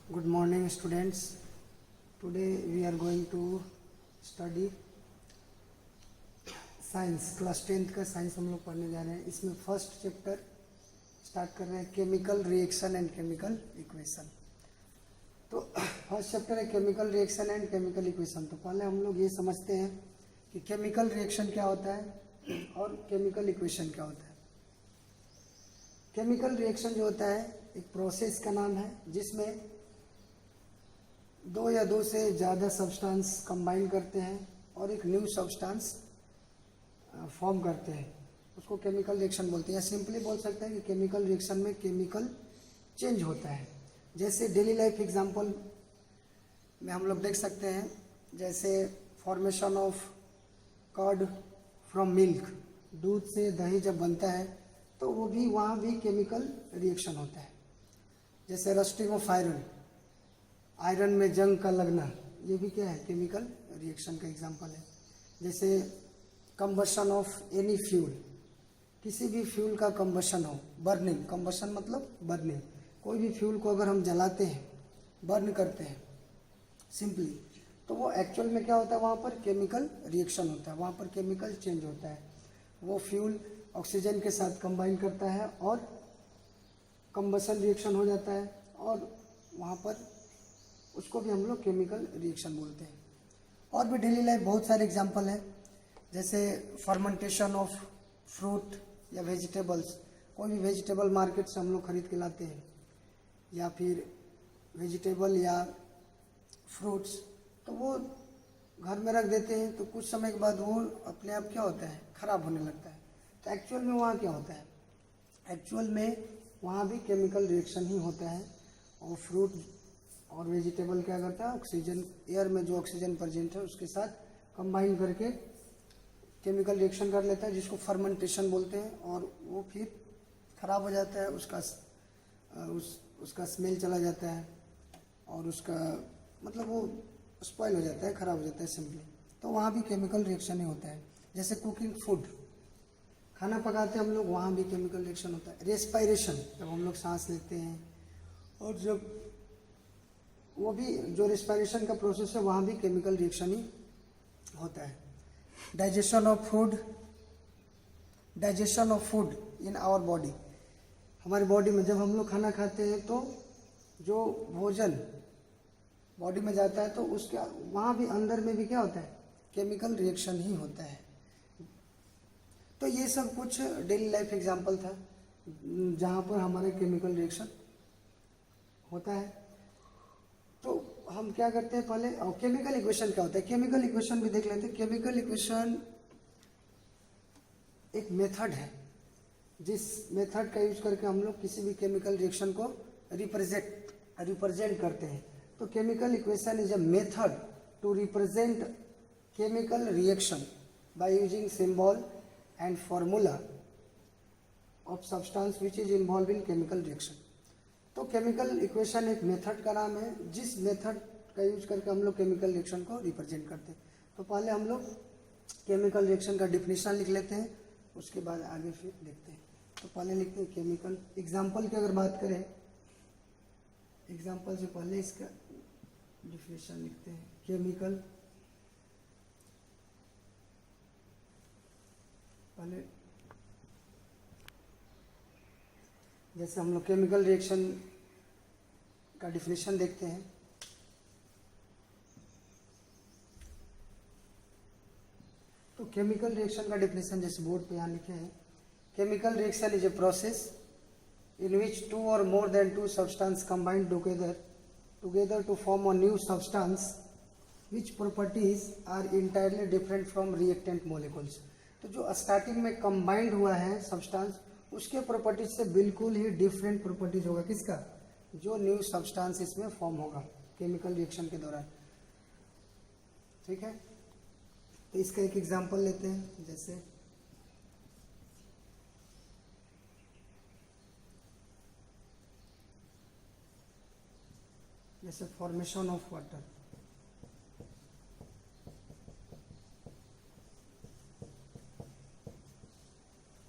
Good morning, students. Today we are going to study science. Class 10th का science हम लोग पढ़ने जा रहे हैं। इसमें फर्स्ट चैप्टर स्टार्ट कर रहे हैं, chemical reaction and chemical equation. तो फर्स्ट चैप्टर है chemical reaction and chemical equation. तो पहले हम लोग ये समझते हैं कि केमिकल रिएक्शन क्या होता है और केमिकल इक्वेशन क्या होता है। केमिकल रिएक्शन जो होता है एक प्रोसेस का नाम है जिसमें दो या दो से ज़्यादा सब्सटेंस कंबाइन करते हैं और एक न्यू सब्सटेंस फॉर्म करते हैं, उसको केमिकल रिएक्शन बोलते हैं। या सिंपली बोल सकते हैं कि केमिकल रिएक्शन में केमिकल चेंज होता है। जैसे डेली लाइफ एग्जांपल में हम लोग देख सकते हैं, जैसे formation of curd from milk, दूध से दही जब बनता है तो वो भी वहाँ भी केमिकल रिएक्शन होता है। जैसे रस्टिंग ऑफ आयरन, आयरन में जंग का लगना, ये भी क्या है, केमिकल रिएक्शन का एग्जांपल है। जैसे कंबशन ऑफ एनी फ्यूल, किसी भी फ्यूल का कंबशन हो, बर्निंग, कंबशन मतलब बर्निंग, कोई भी फ्यूल को अगर हम जलाते हैं, बर्न करते हैं सिंपली, तो वो एक्चुअल में क्या होता है, वहाँ पर केमिकल रिएक्शन होता है, वहाँ पर केमिकल चेंज होता है। वो फ्यूल ऑक्सीजन के साथ कंबाइन करता है और कंबशन रिएक्शन हो जाता है और वहाँ पर उसको भी हम लोग केमिकल रिएक्शन बोलते हैं। और भी डेली लाइफ बहुत सारे एग्जांपल हैं, जैसे फर्मेंटेशन ऑफ फ्रूट या वेजिटेबल्स, कोई भी वेजिटेबल मार्केट से हम लोग खरीद के लाते हैं या फिर वेजिटेबल या फ्रूट्स, तो वो घर में रख देते हैं, तो कुछ समय के बाद वो अपने आप क्या होता है, ख़राब होने लगता है। तो एक्चुअल में वहाँ क्या होता है, एक्चुअल में वहाँ भी केमिकल रिएक्शन ही होता है। और फ्रूट और वेजिटेबल क्या करता है, ऑक्सीजन, एयर में जो ऑक्सीजन प्रेजेंट है उसके साथ कंबाइन करके केमिकल रिएक्शन कर लेता है, जिसको फर्मेंटेशन बोलते हैं। और वो फिर ख़राब हो जाता है, उसका स्मेल चला जाता है और उसका मतलब वो स्पॉइल हो जाता है, ख़राब हो जाता है सिंपली। तो वहाँ भी केमिकल रिएक्शन ही होता है। जैसे कुकिंग फूड, खाना पकाते हैं हम लोग, वहाँ भी केमिकल रिएक्शन होता है। रेस्पायरेशन, जब हम लोग सांस लेते हैं, और जब वो भी जो रेस्पायरेशन का प्रोसेस है वहाँ भी केमिकल रिएक्शन ही होता है। Digestion of food in our body, हमारी बॉडी में जब हम लोग खाना खाते हैं तो जो भोजन बॉडी में जाता है तो उसके वहाँ भी अंदर में भी क्या होता है, केमिकल रिएक्शन ही होता है। तो ये सब कुछ डेली लाइफ एग्जांपल था जहाँ पर हमारे केमिकल रिएक्शन होता है। तो हम क्या करते हैं पहले, और केमिकल इक्वेशन क्या होता है, केमिकल इक्वेशन भी देख लेते हैं। केमिकल इक्वेशन एक मेथड है, जिस मेथड का यूज करके हम लोग किसी भी केमिकल रिएक्शन को रिप्रेजेंट करते हैं। तो chemical equation is a method to represent chemical reaction by using symbol and formula of substance which is involve in chemical reaction. तो केमिकल इक्वेशन एक मेथड का नाम है, जिस मेथड का यूज करके हम लोग केमिकल रिएक्शन को रिप्रेजेंट करते हैं। तो पहले हम लोग केमिकल रिएक्शन का डिफिनीशन लिख लेते हैं, उसके बाद आगे फिर देखते हैं। तो पहले लिखते हैं केमिकल, एग्जाम्पल की अगर बात करें, एग्जाम्पल से पहले इसका डिफिनीशन लिखते हैं। केमिकल, पहले जैसे हम लोग केमिकल रिएक्शन का डिफिनीशन देखते हैं। तो केमिकल रिएक्शन का डिफिनीशन जैसे बोर्ड पे यहाँ लिखे हैं, chemical reaction is a process in which two और more than two substance combined together to form a new substance which properties are entirely different from reactant molecules. तो जो starting में कंबाइंड हुआ है सब्सटेंस, उसके प्रॉपर्टीज से बिल्कुल ही different properties होगा, किसका, जो न्यू सब्सटेंस इसमें फॉर्म होगा केमिकल रिएक्शन के दौरान। ठीक है, तो इसका एक एग्जांपल लेते हैं। जैसे formation of water,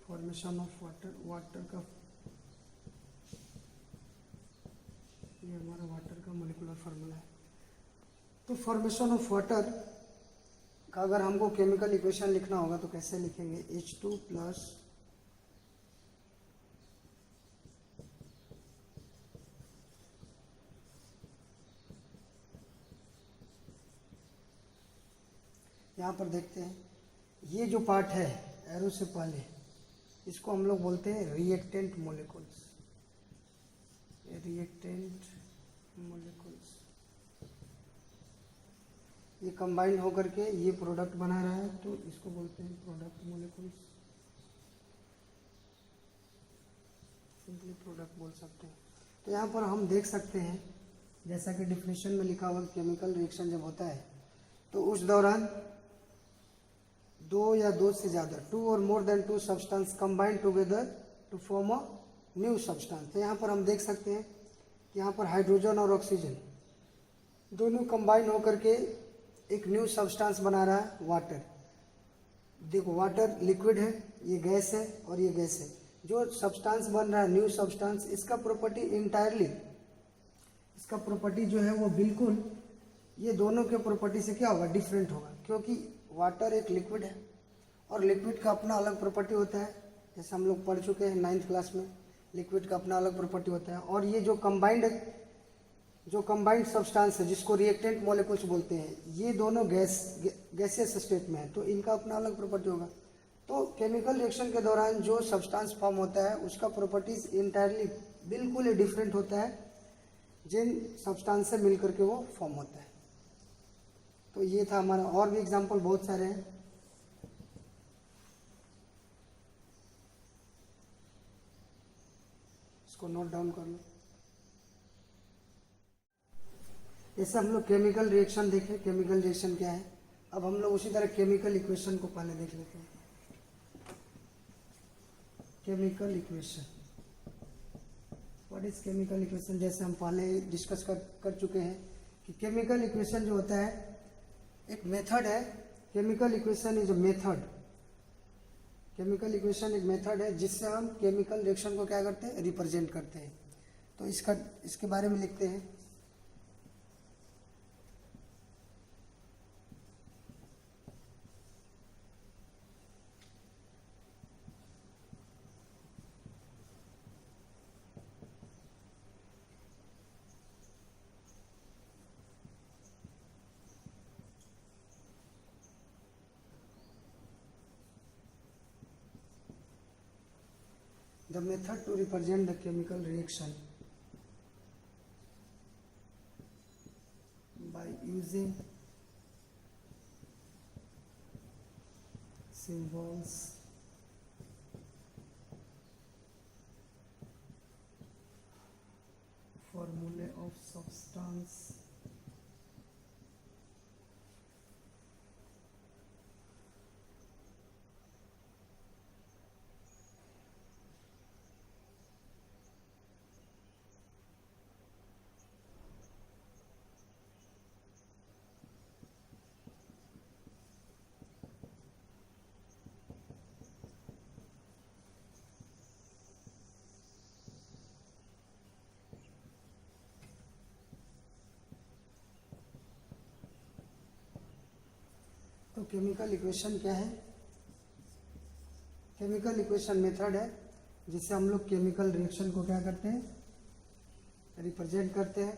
formation of water का, ये हमारा वाटर का पर्टिकुलर फार्मूला है। तो फॉर्मेशन ऑफ वाटर का अगर हमको केमिकल इक्वेशन लिखना होगा तो कैसे लिखेंगे, H2 प्लस यहाँ पर देखते हैं ये जो पार्ट है एरो से पहले, इसको हम लोग बोलते हैं रिएक्टेंट मोलिकुल्स, रिएक्टेंट मोलिकुल्स। ये कंबाइन होकर के ये प्रोडक्ट बना रहा है तो इसको बोलते हैं प्रोडक्ट मोलिकुल्स, सिंपली प्रोडक्ट बोल सकते हैं। तो यहाँ पर हम देख सकते हैं जैसा कि डिफिनेशन में लिखा हुआ केमिकल रिएक्शन जब होता है तो उस दौरान दो या दो से ज़्यादा, 2 और more than 2 substance combine together to form a new substance. तो यहाँ पर हम देख सकते हैं कि यहाँ पर हाइड्रोजन और ऑक्सीजन दोनों कंबाइन होकर के एक न्यू सब्सटेंस बना रहा है वाटर। देखो वाटर लिक्विड है, ये गैस है और ये गैस है। जो सब्सटेंस बन रहा है न्यू सब्सटेंस, इसका प्रॉपर्टी इंटायरली, इसका प्रॉपर्टी जो है वो बिल्कुल ये दोनों के प्रॉपर्टी से क्या होगा, डिफरेंट होगा, क्योंकि वाटर एक लिक्विड है और लिक्विड का अपना अलग प्रॉपर्टी होता है। जैसे हम लोग पढ़ चुके हैं 9th क्लास में, लिक्विड का अपना अलग प्रॉपर्टी होता है। और ये जो कंबाइंड सब्सटेंस है जिसको रिएक्टेंट मॉलिक्यूल्स बोलते हैं, ये दोनों गैसियस स्टेट में है तो इनका अपना अलग प्रॉपर्टी होगा। तो केमिकल रिएक्शन के दौरान जो सब्सटेंस फॉर्म होता है उसका प्रॉपर्टीज इंटायरली बिल्कुल ही डिफरेंट होता है जिन सब्सटेंस से मिलकर के वो फॉर्म होता है। तो ये था हमारा, और भी एग्जाम्पल बहुत सारे हैं। इसको नोट डाउन कर लो। जैसे हम लोग केमिकल रिएक्शन देखें, केमिकल रिएक्शन क्या है। अब हम लोग उसी तरह केमिकल इक्वेशन को पहले देख लेते हैं। Chemical equation, what is chemical equation. जैसे हम पहले डिस्कस कर चुके हैं कि केमिकल इक्वेशन जो होता है एक मेथड है। Chemical equation is a method, chemical equation एक मेथड है जिससे हम केमिकल रिएक्शन को क्या करते हैं, रिप्रेजेंट करते हैं। तो इसके बारे में लिखते हैं। The method to represent the chemical reaction by using symbols, formulae of substance, तो केमिकल इक्वेशन क्या है, केमिकल इक्वेशन मेथड है जिससे हम लोग केमिकल रिएक्शन को क्या करते हैं, रिप्रेजेंट करते हैं।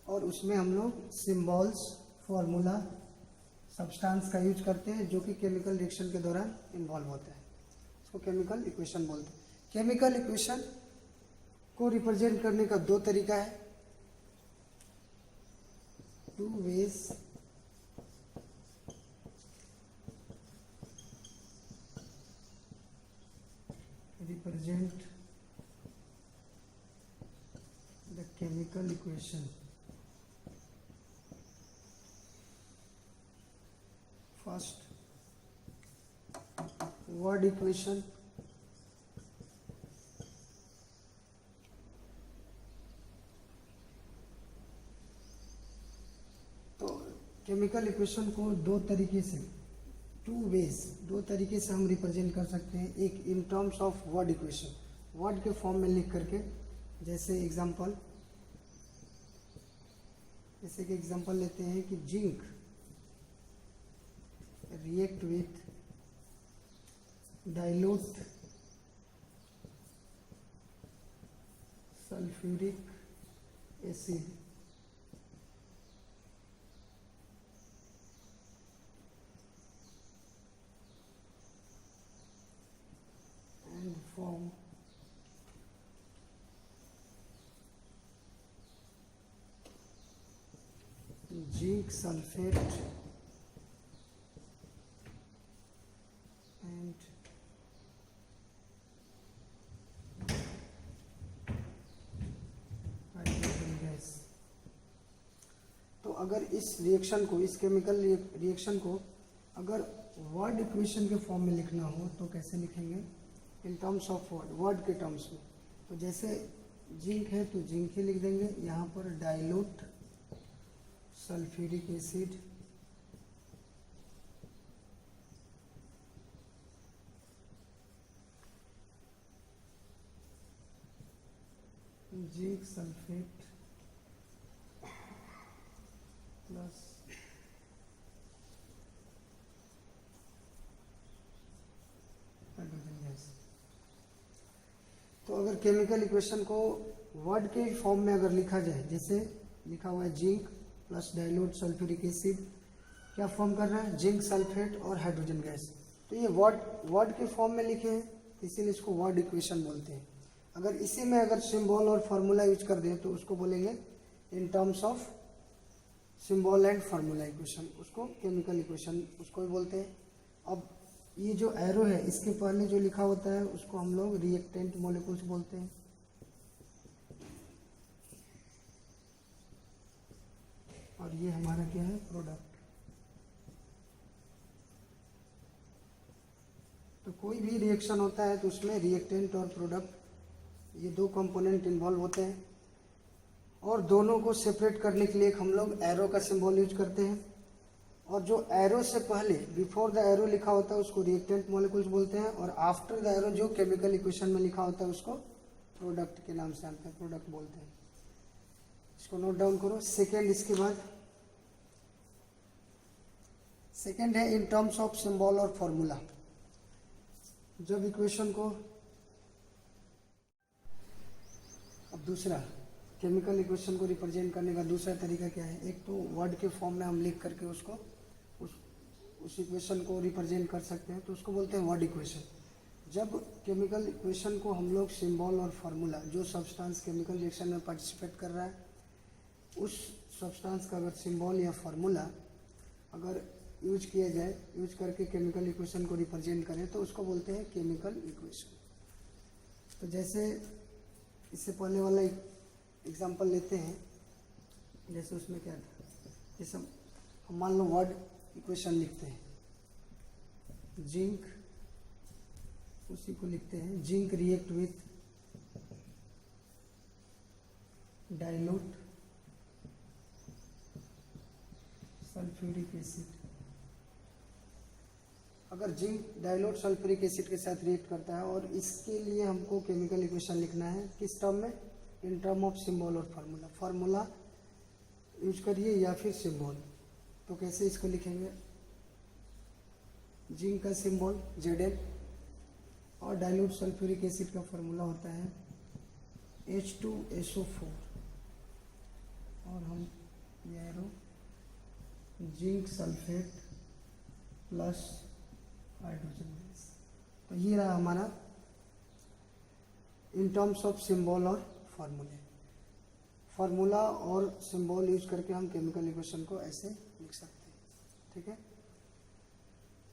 और उसमें हम लोग सिंबल्स, फॉर्मूला, सब्सटेंस का यूज करते हैं जो कि केमिकल रिएक्शन के दौरान इन्वॉल्व होता है। इसको केमिकल इक्वेशन बोलते हैं। केमिकल इक्वेशन को रिप्रेजेंट करने का दो तरीका है, 2 ways represent the chemical equation. First, word equation, तो केमिकल इक्वेशन को दो तरीके से, 2 ways, दो तरीके से हम रिप्रेजेंट कर सकते हैं। एक in terms of word equation, word के फॉर्म में लिख करके, जैसे एग्जांपल जैसे कि एग्जांपल लेते हैं कि zinc react with dilute sulphuric acid and form zinc sulfate and hydrogen gas. तो अगर इस रिएक्शन को, इस केमिकल रिएक्शन को अगर वर्ड इक्वेशन के फॉर्म में लिखना हो तो कैसे लिखेंगे? इन टर्म्स ऑफ वर्ड के टर्म्स में। तो जैसे जिंक है तो जिंक ही लिख देंगे, यहाँ पर dilute sulphuric acid zinc sulphate plus hydrogen gas. तो अगर केमिकल इक्वेशन को वर्ड के फॉर्म में अगर लिखा जाए, जैसे लिखा हुआ है zinc plus dilute sulphuric acid, क्या फॉर्म कर रहा है? जिंक सल्फेट और हाइड्रोजन गैस। तो ये वर्ड के फॉर्म में लिखे हैं, इसीलिए इसको वर्ड इक्वेशन बोलते हैं। अगर इसी में अगर सिंबल और फार्मूला यूज कर दें तो उसको बोलेंगे in terms of symbol and formula equation, उसको केमिकल इक्वेशन उसको ही बोलते हैं। अब ये जो एरो है इसके पहले जो लिखा होता है उसको हम लोग रिएक्टेंट मॉलिक्यूल्स बोलते हैं। और ये हमारा क्या है? प्रोडक्ट। तो कोई भी रिएक्शन होता है तो उसमें रिएक्टेंट और प्रोडक्ट ये दो कंपोनेंट इन्वॉल्व होते हैं, और दोनों को सेपरेट करने के लिए हम लोग एरो का सिंबल यूज करते हैं। और जो एरो से पहले, बिफोर द एरो लिखा होता है उसको रिएक्टेंट मॉलिक्यूल्स बोलते हैं, और आफ्टर द एरो जो केमिकल इक्वेशन में लिखा होता है उसको प्रोडक्ट के नाम से जानते हैं, प्रोडक्ट बोलते हैं। इसको नोट डाउन करो। सेकेंड, इसके बाद सेकेंड है इन टर्म्स ऑफ सिंबल और फॉर्मूला। जब इक्वेशन को, अब दूसरा केमिकल इक्वेशन को रिप्रेजेंट करने का दूसरा तरीका क्या है? एक तो वर्ड के फॉर्म में हम लिख करके उसको उस इक्वेशन को रिप्रेजेंट कर सकते हैं, तो उसको बोलते हैं वर्ड इक्वेशन। जब केमिकल इक्वेशन को हम लोग सिंबल और फार्मूला, जो सब्सटेंस केमिकल रिएक्शन में पार्टिसिपेट कर रहा है उस सब्सटेंस का अगर सिंबल या फार्मूला अगर यूज किया जाए, यूज करके केमिकल इक्वेशन को रिप्रेजेंट करें तो उसको बोलते हैं केमिकल इक्वेशन। तो जैसे इससे पहले वाला एग्जाम्पल लेते हैं, जैसे उसमें क्या था, जैसे हम मान लो वर्ड इक्वेशन लिखते हैं, जिंक, उसी को लिखते हैं zinc react with dilute sulphuric acid. अगर जिंक डाइल्यूट सल्फ्यूरिक एसिड के साथ रिएक्ट करता है और इसके लिए हमको केमिकल इक्वेशन लिखना है, किस टर्म में? इन टर्म ऑफ सिंबल और फार्मूला। फार्मूला यूज करिए या फिर सिंबल। तो कैसे इसको लिखेंगे? जिंक का सिंबल Zn और डाइल्यूट सल्फ्यूरिक एसिड का फार्मूला होता है H2SO4, और हम ये arrow zinc sulphate plus hydrogen gas. तो ये रहा हमारा इन टर्म्स ऑफ सिंबल और फार्मूले। फार्मूला और सिंबल यूज करके हम केमिकल इक्वेशन को ऐसे लिख सकते हैं, ठीक है।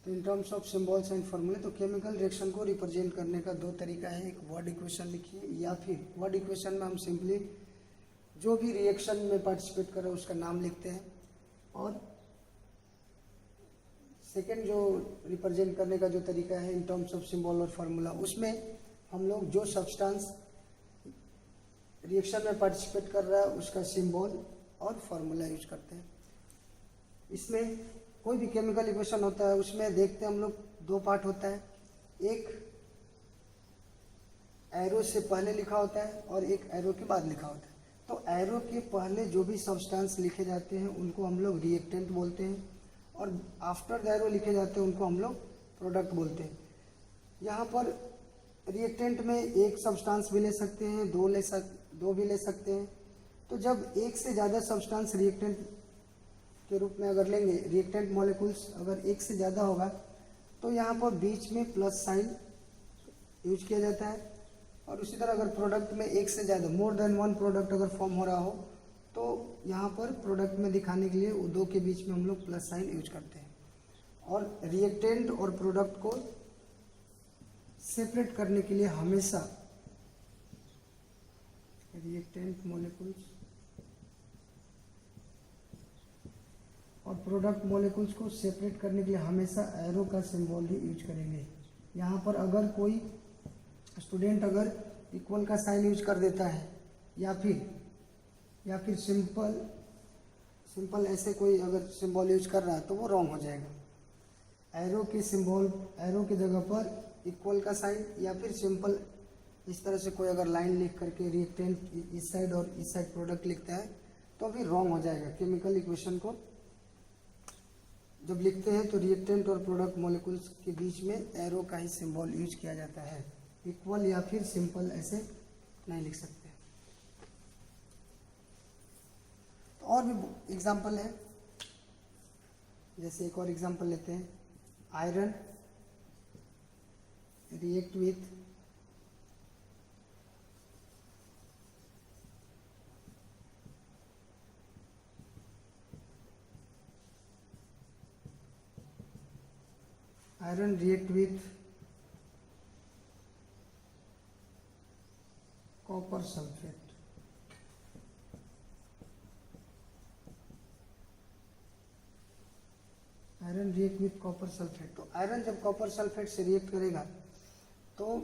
तो in terms of symbols and फार्मूले, तो केमिकल रिएक्शन को रिप्रेजेंट करने का दो तरीका है, एक वर्ड इक्वेशन लिखिए, या फिर वर्ड इक्वेशन में हम सिंपली जो भी रिएक्शन में पार्टिसिपेट कर रहे हैं उसका नाम लिखते हैं, और सेकेंड जो रिप्रेजेंट करने का जो तरीका है इन टर्म्स ऑफ सिंबल और फार्मूला, उसमें हम लोग जो सब्सटेंस रिएक्शन में पार्टिसिपेट कर रहा है उसका सिंबल और फार्मूला यूज करते हैं। इसमें कोई भी केमिकल इक्वेशन होता है उसमें देखते हैं हम लोग दो पार्ट होता है, एक एरो से पहले लिखा होता है और एक एरो के बाद लिखा होता है। तो एरो के पहले जो भी सब्सटेंस लिखे जाते हैं उनको हम लोग रिएक्टेंट बोलते हैं, और आफ्टर द एरो लिखे जाते हैं उनको हम लोग प्रोडक्ट बोलते हैं। यहाँ पर रिएक्टेंट में एक सब्सटेंस भी ले सकते हैं, दो भी ले सकते हैं। तो जब एक से ज़्यादा सब्सटेंस रिएक्टेंट के रूप में अगर लेंगे, रिएक्टेंट मॉलिक्यूल्स अगर एक से ज़्यादा होगा तो यहाँ पर बीच में प्लस साइन यूज किया जाता है। और उसी तरह अगर प्रोडक्ट में एक से ज़्यादा, मोर देन वन प्रोडक्ट अगर फॉर्म हो रहा हो तो यहाँ पर प्रोडक्ट में दिखाने के लिए वो दो के बीच में हम लोग प्लस साइन यूज करते हैं। और रिएक्टेंट और प्रोडक्ट को सेपरेट करने के लिए हमेशा रिएक्टेंट मॉलिक्यूल्स और प्रोडक्ट मॉलिक्यूल्स को सेपरेट करने के लिए हमेशा एरो का सिंबल ही यूज करेंगे। यहाँ पर अगर कोई स्टूडेंट अगर इक्वल का साइन यूज कर देता है या फिर सिंपल ऐसे कोई अगर सिंबल यूज कर रहा है तो वो रॉन्ग हो जाएगा। एरो की जगह पर इक्वल का साइन या फिर सिंपल इस तरह से कोई अगर लाइन लिख करके रिएक्टेंट इस साइड और इस साइड प्रोडक्ट लिखता है तो भी रॉन्ग हो जाएगा। केमिकल इक्वेशन को जब लिखते हैं तो रिएक्टेंट और प्रोडक्ट मॉलिक्यूल्स के बीच में एरो का ही सिंबल यूज किया जाता है, इक्वल या फिर सिंपल ऐसे नहीं लिख सकते। तो और भी एग्जांपल है, जैसे एक और एग्जांपल लेते हैं, iron react with copper sulphate. Iron react with copper sulphate. तो आयरन जब कॉपर सल्फेट से रिएक्ट करेगा तो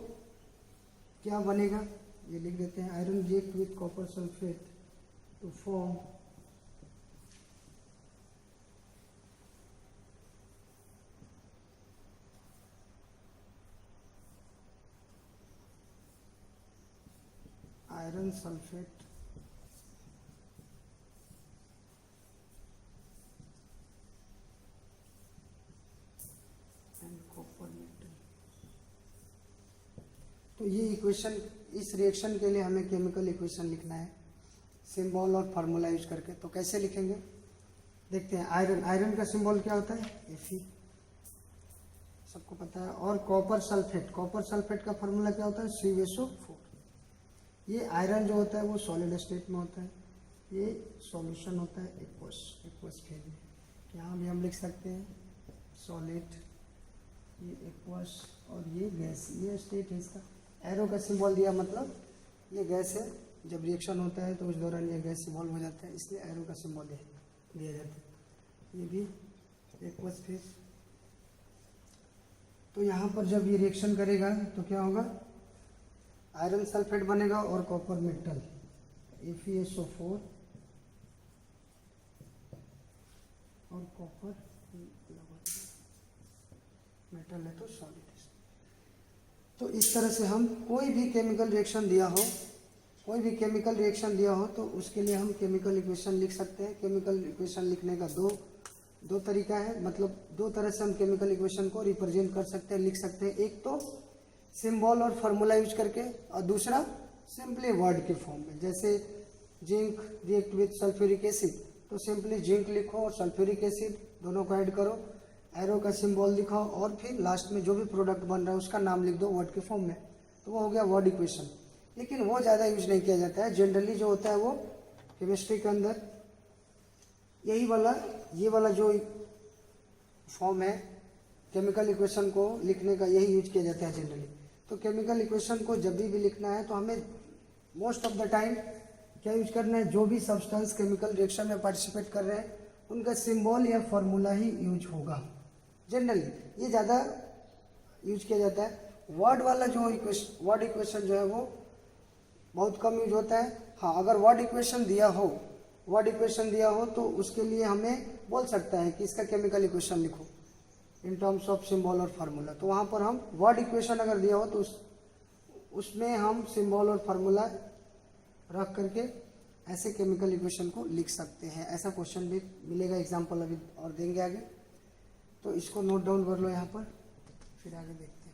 क्या बनेगा, ये लिख देते हैं। Iron react with copper sulphate to form iron sulphate and copper metal. तो ये इक्वेशन, इस रिएक्शन के लिए हमें केमिकल इक्वेशन लिखना है सिंबल और फार्मूला यूज करके। तो कैसे लिखेंगे देखते हैं। आयरन का सिंबल क्या होता है, Fe, सबको पता है। और कॉपर सल्फेट का फार्मूला क्या होता है, CuSO4। ये आयरन जो होता है वो सॉलिड स्टेट में होता है, ये सॉल्यूशन होता है एक्वस फेज में। यहाँ भी हम लिख सकते हैं सॉलिड, ये एक्वस और ये गैस, ये स्टेट है इसका। एरो का सिंबल दिया मतलब ये गैस है, जब रिएक्शन होता है तो उस दौरान ये गैस इवॉल्व हो जाता है, इसलिए एरो का सिंबल दिया जाता है। ये भी एक्वस फेज। तो यहाँ पर जब ये रिएक्शन करेगा तो क्या होगा, आयरन सल्फेट बनेगा और कॉपर मेटल FeSO4 और कॉपर मेटल है तो सॉलिड। तो इस तरह से हम कोई भी केमिकल रिएक्शन दिया हो तो उसके लिए हम केमिकल इक्वेशन लिख सकते हैं। केमिकल इक्वेशन लिखने का दो तरीका है, मतलब दो तरह से हम केमिकल इक्वेशन को रिप्रेजेंट कर सकते हैं, लिख सकते हैं। एक तो सिंबल और फार्मूला यूज करके, और दूसरा सिंपली वर्ड के फॉर्म में। जैसे zinc react with sulphuric acid, तो सिंपली जिंक लिखो और सल्फ्यूरिक एसिड दोनों को ऐड करो, एरो का सिंबल दिखाओ और फिर लास्ट में जो भी प्रोडक्ट बन रहा है उसका नाम लिख दो वर्ड के फॉर्म में, तो वो हो गया वर्ड इक्वेशन। लेकिन वो ज़्यादा यूज नहीं किया जाता है। जनरली जो होता है वो केमिस्ट्री के अंदर ये वाला जो फॉर्म है केमिकल इक्वेशन को लिखने का, यही यूज किया जाता है जनरली। तो केमिकल इक्वेशन को जब भी लिखना है तो हमें मोस्ट ऑफ द टाइम क्या यूज करना है, जो भी सब्सटेंस केमिकल रिएक्शन में पार्टिसिपेट कर रहे हैं उनका सिंबल या फॉर्मूला ही यूज होगा। जनरली ये ज़्यादा यूज किया जाता है। वर्ड इक्वेशन जो है वो बहुत कम यूज होता है। हाँ, अगर वर्ड इक्वेशन दिया हो तो उसके लिए हमें बोल सकता है कि इसका केमिकल इक्वेशन लिखो इन टर्म्स ऑफ सिंबल और फार्मूला। तो वहाँ पर हम वर्ड इक्वेशन अगर दिया हो तो उसमें हम सिंबल और फार्मूला रख करके ऐसे केमिकल इक्वेशन को लिख सकते हैं। ऐसा क्वेश्चन भी मिलेगा, एग्जाम्पल अभी और देंगे आगे, तो इसको नोट डाउन कर लो यहाँ पर, फिर आगे देखते हैं।